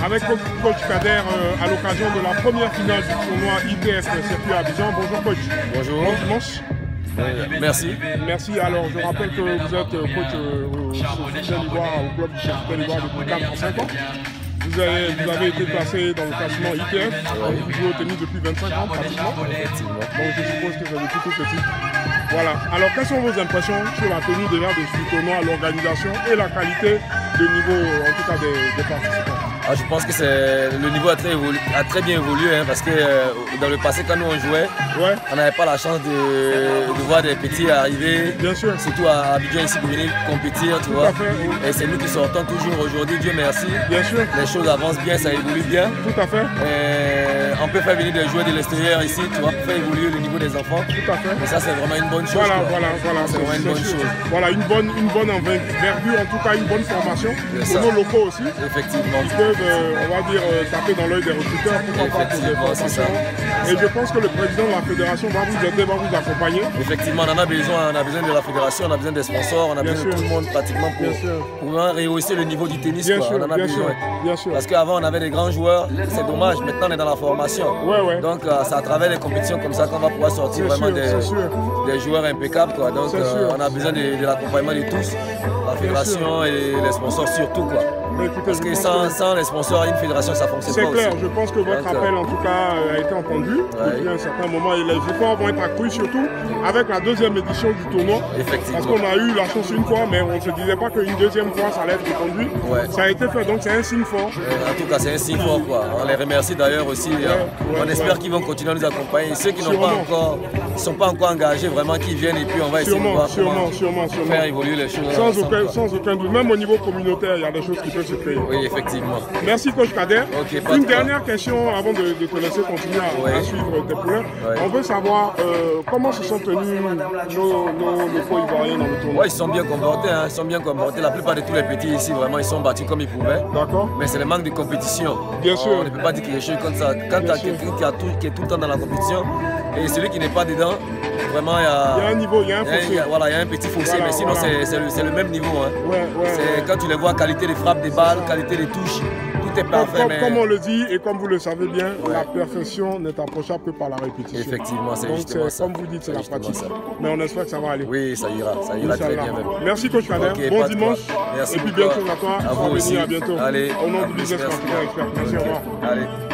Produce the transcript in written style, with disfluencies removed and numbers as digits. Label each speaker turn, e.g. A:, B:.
A: avec coach Kader à l'occasion de la première finale du tournoi ITF circuit à Abidjan. Bonjour coach.
B: Bonjour.
A: Bon dimanche.
B: Merci.
A: Merci. Alors je rappelle que vous êtes coach au club du Cheftel Ivoire depuis 4-5 ans. Vous avez été placé dans le classement ITF, vous jouez au tennis depuis 25 ans pratiquement. Donc je suppose que vous êtes depuis tout petit. Voilà. Alors quelles sont vos impressions sur la tenue déjà de ce tournoi, l'organisation et la qualité de niveau en tout cas des participants?
B: Je pense que le niveau a très bien évolué hein, parce que dans le passé quand nous on jouait, on n'avait pas la chance de voir des petits arriver,
A: bien sûr.
B: Surtout à Abidjan ici pour venir compétir, tu vois. Et c'est nous qui sortons toujours aujourd'hui, Dieu merci.
A: Bien sûr.
B: Les choses avancent bien, ça évolue bien.
A: Tout à fait.
B: On peut faire venir des joueurs de l'extérieur ici, tu vois, pour faire évoluer le niveau des enfants.
A: Tout à fait.
B: Et ça c'est vraiment une bonne chose.
A: Voilà.
B: C'est vraiment une bonne chose.
A: Voilà, une bonne envergure, en tout cas une bonne formation pour nos locaux aussi.
B: Effectivement.
A: Ils peuvent, on va dire, taper dans l'œil des recruteurs, pourquoi pas pour des formations. Et je pense que le président de la fédération va vous aider, va vous accompagner.
B: Effectivement, on en a besoin de la fédération, on a besoin des sponsors, on a besoin de tout le monde pratiquement pour rehausser le niveau du tennis.
A: Bien
B: quoi.
A: sûr,
B: on en a besoin.
A: Bien sûr.
B: Parce qu'avant on avait des grands joueurs, c'est dommage, maintenant on est dans la formation. Donc c'est à travers les compétitions comme ça qu'on va pouvoir sortir vraiment des joueurs impeccables. Quoi. Donc on a besoin de l'accompagnement de tous, la fédération et les sponsors surtout. Quoi.
A: Écoutez,
B: parce que sans les sponsors, une fédération, ça fonctionne pas.
A: C'est clair,
B: aussi.
A: Je pense que votre appel en tout cas a été entendu depuis un certain moment et les efforts vont être accrus surtout avec la deuxième édition du tournoi.
B: Effectivement.
A: Parce qu'on a eu la chance une fois, mais on ne se disait pas qu'une deuxième fois ça allait être reconduit. Ça a été fait, donc c'est un signe fort.
B: En tout cas, c'est un signe fort. Quoi. On les remercie d'ailleurs aussi. On espère qu'ils vont continuer à nous accompagner. Ceux qui n'ont pas encore, sont pas encore engagés, vraiment, qui viennent et puis on va essayer de voir comment faire évoluer les choses.
A: Sans aucun doute. Même au niveau communautaire, il y a des choses qui peuvent se créer.
B: Oui, effectivement.
A: Merci coach Kader. Une dernière question avant de te laisser continuer à suivre tes poulains. On veut savoir comment se sont tenus nos locaux ivoiriens dans le tournoi.
B: Ils sont bien comportés, hein. Ils sont bien comportés. La plupart de tous les petits ici, vraiment, ils sont battus comme ils pouvaient.
A: D'accord.
B: Mais c'est le manque de compétition.
A: Bien sûr.
B: On ne peut pas dire quelque chose comme ça. Quand tu as quelqu'un qui est tout le temps dans la compétition et celui qui n'est pas dedans, vraiment, il y a
A: un niveau, il y a un fossé.
B: Voilà, il y a un petit fossé, mais sinon c'est le même niveau. Hein. Quand tu les vois, qualité de frappe des balles, qualité de touche, tout est parfait.
A: Comme on le dit et comme vous le savez bien, la perfection n'est approchable que par la répétition.
B: Effectivement, c'est justement ça.
A: Comme vous dites, c'est la pratique. Mais on espère que ça va aller.
B: Oui, ça ira très bien même.
A: Merci coach Kader, bon dimanche.
B: Merci
A: et puis bientôt à toi.
B: À vous aussi.
A: À bientôt.
B: Allez,
A: au nom du business Expert. Merci, au revoir.
B: Allez.